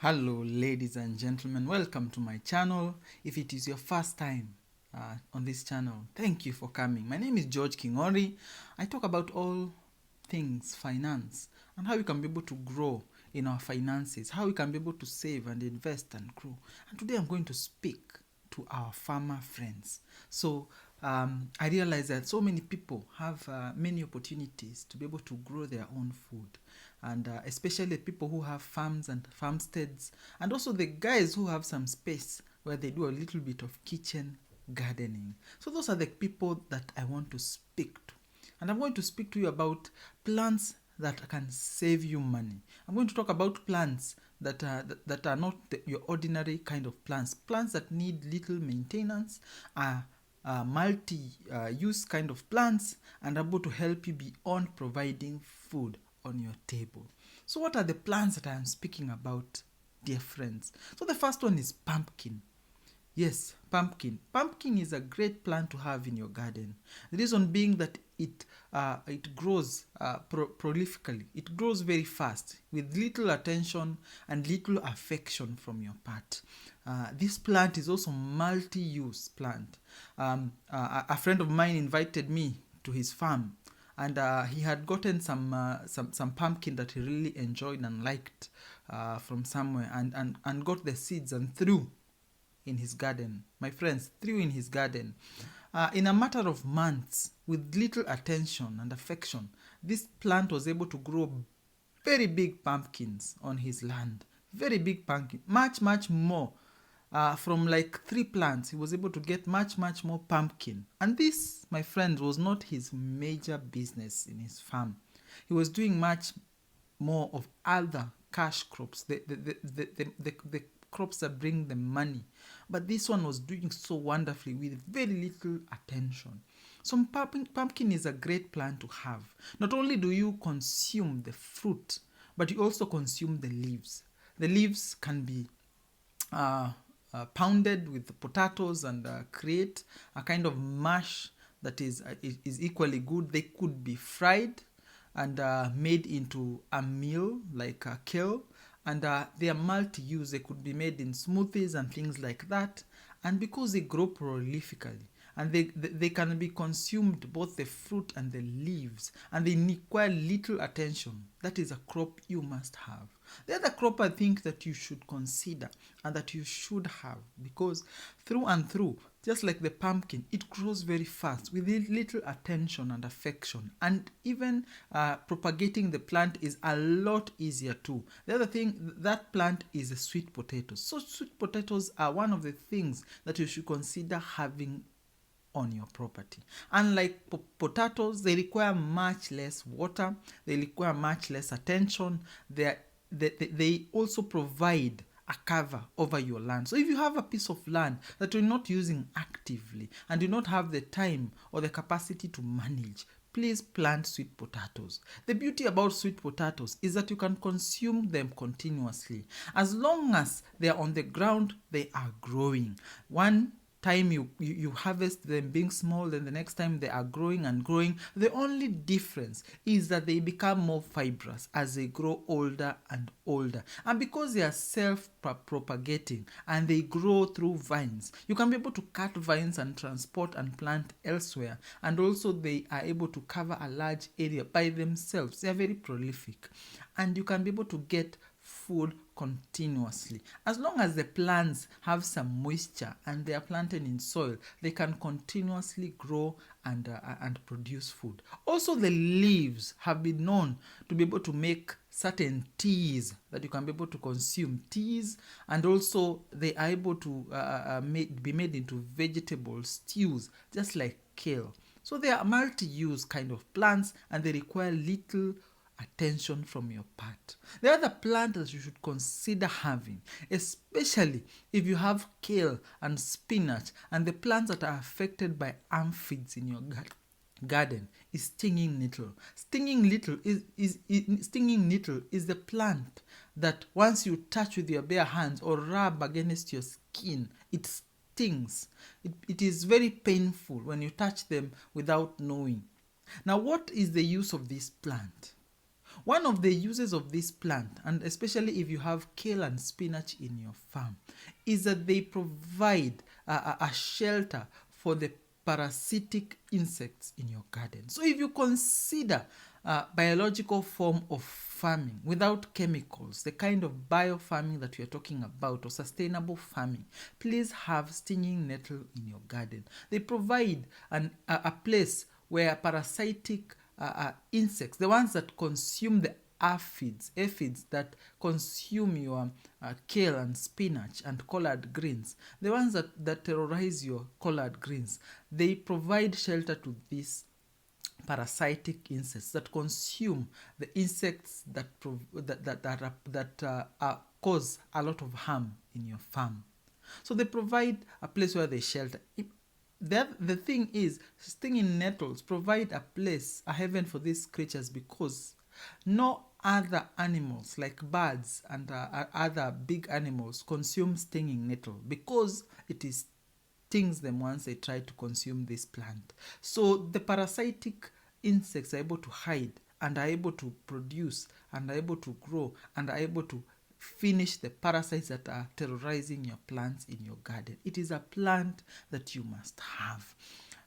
Hello ladies and gentlemen, welcome to my channel. If it is your first time on this channel, thank you for coming. My name is George Kingori. I talk about all things finance and how we can be able to grow in our finances, how we can be able to save and invest and grow. And today I'm going to speak to our farmer friends. So I realize that so many people have many opportunities to be able to grow their own food, and especially people who have farms and farmsteads, and also the guys who have some space where they do a little bit of kitchen gardening. So those are the people that I want to speak to, and I'm going to speak to you about plants that can save you money. I'm going to talk about plants that are not your ordinary kind of plants that need little maintenance, multi-use kind of plants, and able to help you beyond providing food on your table. So what are the plants that I am speaking about, dear friends? So the first one is pumpkin. Yes, pumpkin. Pumpkin is a great plant to have in your garden. The reason being that it grows prolifically. It grows very fast with little attention and little affection from your part. This plant is also multi-use plant. A friend of mine invited me to his farm, and he had gotten some pumpkin that he really enjoyed and liked from somewhere, and got the seeds and threw in his garden. My friends, threw in his garden. In a matter of months, with little attention and affection, this plant was able to grow very big pumpkins on his land. Very big pumpkin, much more. From like 3 plants, he was able to get much more pumpkin. And this, my friend, was not his major business in his farm. He was doing much more of other cash crops, the crops that bring them money. But this one was doing so wonderfully with very little attention. So pumpkin is a great plant to have. Not only do you consume the fruit, but you also consume the leaves. The leaves can be pounded with potatoes and create a kind of mash that is equally good. They could be fried and made into a meal like a kale, and they are multi-use. They could be made in smoothies and things like that. And because they grow prolifically, and they can be consumed, both the fruit and the leaves, and they require little attention, that is a crop you must have. The other crop I think that you should consider and that you should have, because through and through, just like the pumpkin, it grows very fast with little attention and affection, and even propagating the plant is a lot easier too. The other thing, that plant is the sweet potatoes. So sweet potatoes are one of the things that you should consider having on your property. Unlike potatoes, they require much less water, they require much less attention. They also provide a cover over your land. So if you have a piece of land that you're not using actively and do not have the time or the capacity to manage, please plant sweet potatoes. The beauty about sweet potatoes is that you can consume them continuously. As long as they are on the ground, they are growing. One time you harvest them being small, then the next time they are growing and growing. The only difference is that they become more fibrous as they grow older and older, and because they are self-propagating and they grow through vines, you can be able to cut vines and transport and plant elsewhere, and also they are able to cover a large area by themselves. They are very prolific, and you can be able to get food continuously. As long as the plants have some moisture and they are planted in soil, they can continuously grow and produce food. Also, the leaves have been known to be able to make certain teas that you can be able to consume. Teas, and also they are able to be made into vegetable stews, just like kale. So they are multi-use kind of plants, and they require little attention from your part. The other plant that you should consider having, especially if you have kale and spinach and the plants that are affected by aphids in your garden, is stinging nettle. Stinging nettle is the plant that once you touch with your bare hands or rub against your skin, it stings. It is very painful when you touch them without knowing. Now, what is the use of this plant? One of the uses of this plant, and especially if you have kale and spinach in your farm, is that they provide a shelter for the parasitic insects in your garden. So if you consider biological form of farming without chemicals, the kind of biofarming that we are talking about, or sustainable farming, please have stinging nettle in your garden. They provide a place where parasitic insects, the ones that consume the aphids that consume your kale and spinach and collard greens, the ones that terrorize your collard greens, they provide shelter to these parasitic insects that consume the insects that cause a lot of harm in your farm. So they provide a place where they shelter. The thing is, stinging nettles provide a place, a heaven for these creatures, because no other animals like birds and other big animals consume stinging nettle, because it stings them once they try to consume this plant. So the parasitic insects are able to hide and are able to produce and are able to grow and are able to finish the parasites that are terrorizing your plants in your garden. It is a plant that you must have.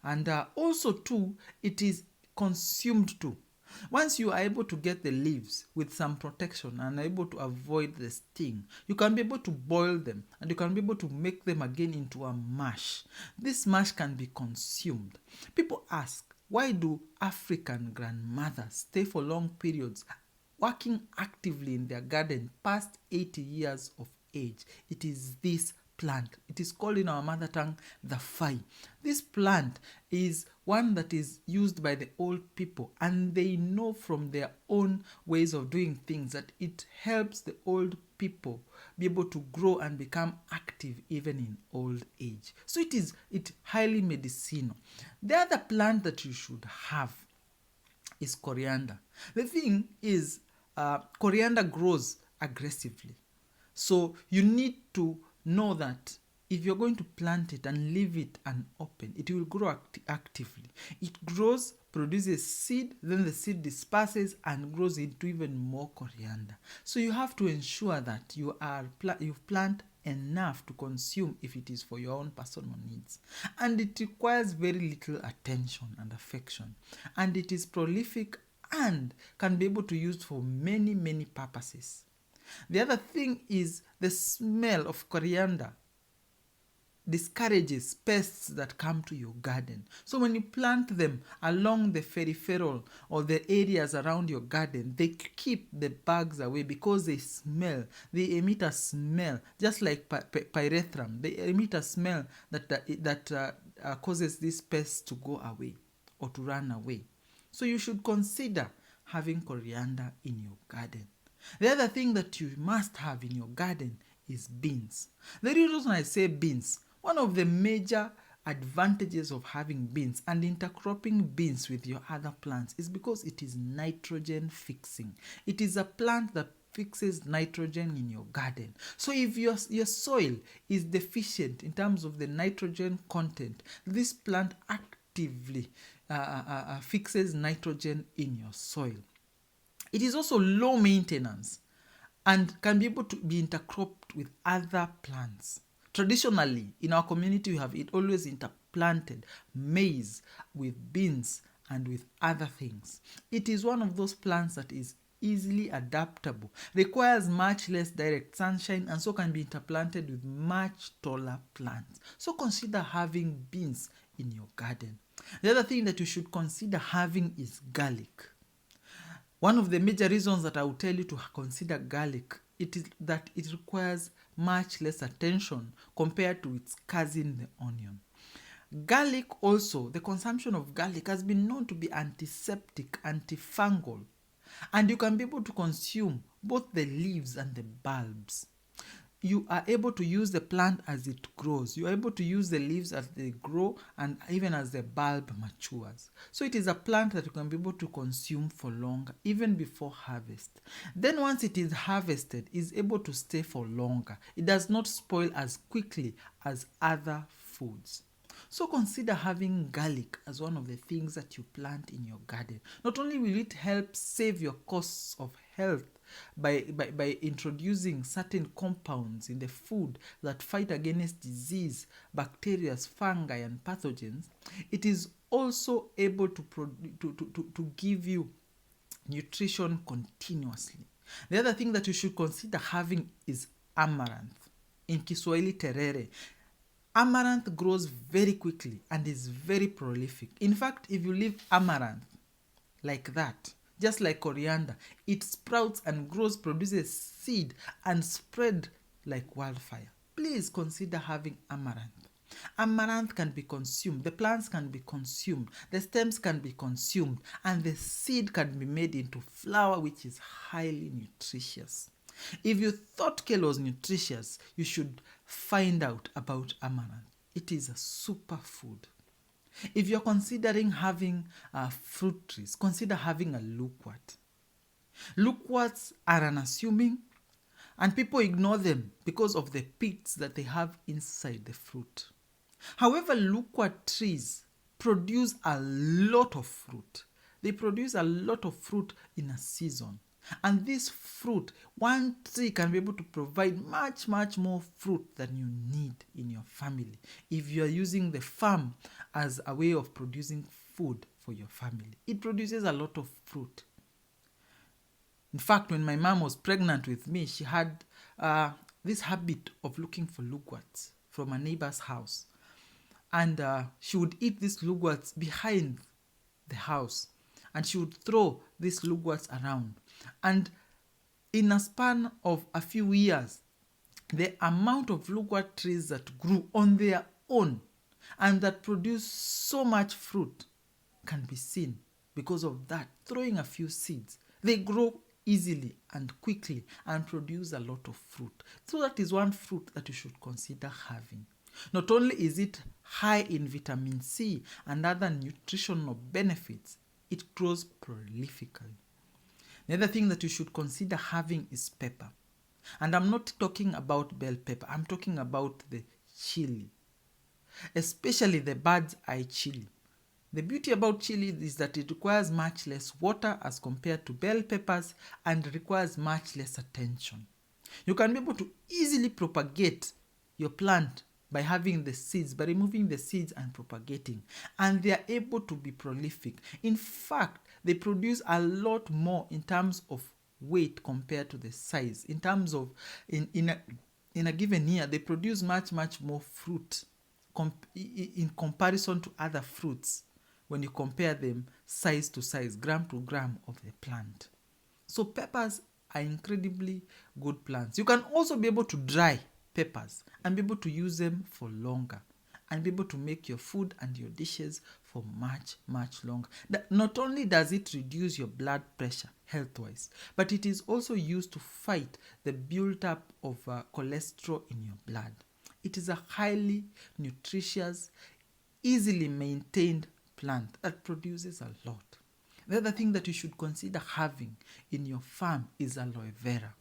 And also too, it is consumed too. Once you are able to get the leaves with some protection and are able to avoid the sting, you can be able to boil them and you can be able to make them again into a mash. This mash can be consumed. People ask, why do African grandmothers stay for long periods working actively in their garden past 80 years of age? It is this plant. It is called in our mother tongue the fai. This plant is one that is used by the old people, and they know from their own ways of doing things that it helps the old people be able to grow and become active even in old age. So it's highly medicinal. The other plant that you should have is coriander. The thing is, coriander grows aggressively. So you need to know that if you're going to plant it and leave it unopened, it will grow actively. It grows, produces seed, then the seed disperses and grows into even more coriander. So you have to ensure that you plant enough to consume if it is for your own personal needs. And it requires very little attention and affection. And it is prolific and can be able to be used for many, many purposes. The other thing is the smell of coriander discourages pests that come to your garden. So when you plant them along the peripheral or the areas around your garden, they keep the bugs away because they smell. They emit a smell, just like pyrethrum. They emit a smell that causes these pests to go away or to run away. So you should consider having coriander in your garden. The other thing that you must have in your garden is beans. The reason I say beans, one of the major advantages of having beans and intercropping beans with your other plants is because it is nitrogen fixing. It is a plant that fixes nitrogen in your garden. So if your soil is deficient in terms of the nitrogen content, this plant actively fixes nitrogen in your soil. It is also low maintenance and can be able to be intercropped with other plants. Traditionally, in our community, we have it always interplanted maize with beans and with other things. It is one of those plants that is easily adaptable, requires much less direct sunshine, and so can be interplanted with much taller plants. So consider having beans in your garden. The other thing that you should consider having is garlic. One of the major reasons that I will tell you to consider garlic, it is that it requires much less attention compared to its cousin, the onion. Garlic also, the consumption of garlic has been known to be antiseptic, antifungal, and you can be able to consume both the leaves and the bulbs. You are able to use the plant as it grows. You are able to use the leaves as they grow and even as the bulb matures. So it is a plant that you can be able to consume for longer, even before harvest. Then once it is harvested, it is able to stay for longer. It does not spoil as quickly as other foods. So consider having garlic as one of the things that you plant in your garden. Not only will it help save your costs of health by introducing certain compounds in the food that fight against disease, bacteria, fungi, and pathogens, it is also able to give you nutrition continuously. The other thing that you should consider having is amaranth. In Kiswahili, terere. Amaranth grows very quickly and is very prolific. In fact, if you leave amaranth like that, just like coriander, it sprouts and grows, produces seed, and spread like wildfire. Please consider having amaranth. Amaranth can be consumed, the plants can be consumed, the stems can be consumed, and the seed can be made into flour, which is highly nutritious. If you thought kale was nutritious, you should find out about amaranth. It is a superfood. If you're considering having fruit trees, consider having a loquat. Loquats are unassuming, and people ignore them because of the pits that they have inside the fruit. However, loquat trees produce a lot of fruit. They produce a lot of fruit in a season. And this fruit, one tree can be able to provide much more fruit than you need in your family if you are using the farm as a way of producing food for your family. It produces a lot of fruit. In fact, when my mom was pregnant with me, she had this habit of looking for loquats from a neighbor's house. And she would eat these loquats behind the house. And she would throw these loquats around. And in a span of a few years, the amount of loquat trees that grew on their own and that produced so much fruit can be seen because of that. Throwing a few seeds, they grow easily and quickly and produce a lot of fruit. So that is one fruit that you should consider having. Not only is it high in vitamin C and other nutritional benefits, it grows prolifically. The other thing that you should consider having is pepper. And I'm not talking about bell pepper, I'm talking about the chili, especially the bird's eye chili. The beauty about chili is that it requires much less water as compared to bell peppers and requires much less attention. You can be able to easily propagate your plant by having the seeds, by removing the seeds and propagating. And they are able to be prolific. In fact, they produce a lot more in terms of weight compared to the size. In terms of, in a given year, they produce much more fruit in comparison to other fruits when you compare them size to size, gram to gram of the plant. So peppers are incredibly good plants. You can also be able to dry peppers and be able to use them for longer and be able to make your food and your dishes for much longer. Not only does it reduce your blood pressure health-wise, but it is also used to fight the build-up of cholesterol in your blood. It is a highly nutritious, easily maintained plant that produces a lot. The other thing that you should consider having in your farm is aloe vera.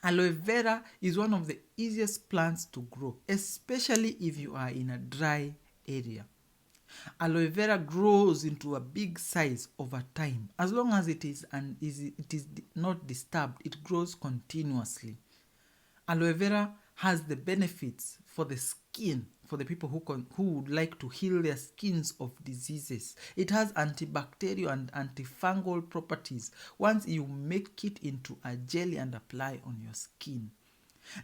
Aloe vera is one of the easiest plants to grow, especially if you are in a dry area. Aloe vera grows into a big size over time. As long as it is not disturbed, it grows continuously. Aloe vera has the benefits for the skin, for the people who would like to heal their skins of diseases. It has antibacterial and antifungal properties once you make it into a jelly and apply on your skin.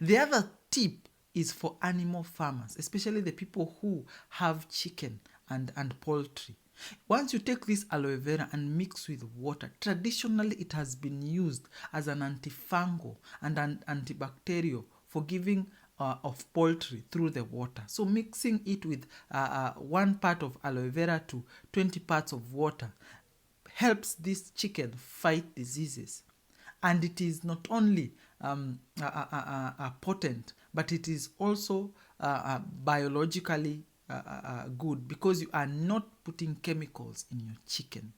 The other tip is for animal farmers, especially the people who have chicken and poultry. Once you take this aloe vera and mix with water, traditionally it has been used as an antifungal and an antibacterial for giving of poultry through the water. So mixing it with 1 part of aloe vera to 20 parts of water helps this chicken fight diseases. And it is not only potent, but it is also biologically good because you are not putting chemicals in your chicken.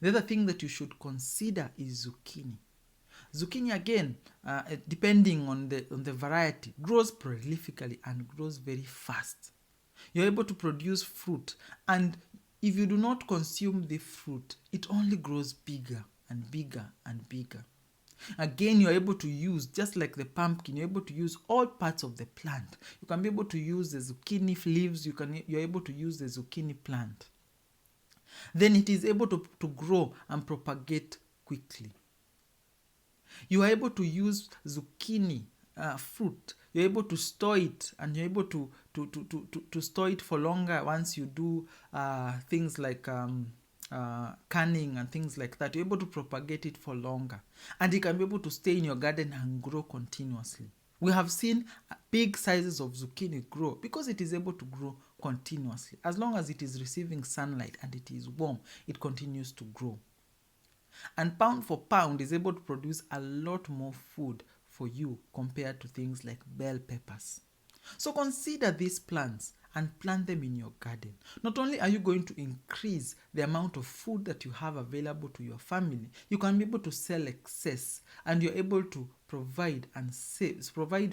The other thing that you should consider is zucchini. Zucchini, again, depending on the variety, grows prolifically and grows very fast. You're able to produce fruit, and if you do not consume the fruit, it only grows bigger and bigger and bigger. Again, you're able to use, just like the pumpkin, you're able to use all parts of the plant. You can be able to use the zucchini leaves, you're able to use the zucchini plant. Then it is able to grow and propagate quickly. You are able to use zucchini fruit. You're able to store it, and you're able to store it for longer once you do things like canning and things like that. You're able to propagate it for longer, and it can be able to stay in your garden and grow continuously. We have seen big sizes of zucchini grow because it is able to grow continuously. As long as it is receiving sunlight and it is warm, it continues to grow. And pound for pound is able to produce a lot more food for you compared to things like bell peppers. So consider these plants and plant them in your garden. Not only are you going to increase the amount of food that you have available to your family, you can be able to sell excess, and you're able to provide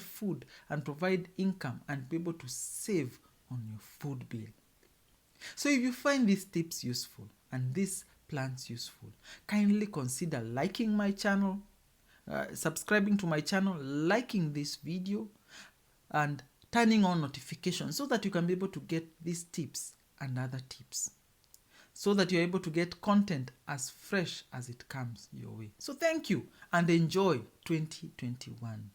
food and provide income and be able to save on your food bill. So if you find these tips useful and these plans useful, kindly consider liking my channel, subscribing to my channel, liking this video, and turning on notifications so that you can be able to get these tips and other tips, so that you're able to get content as fresh as it comes your way. So thank you and enjoy 2021.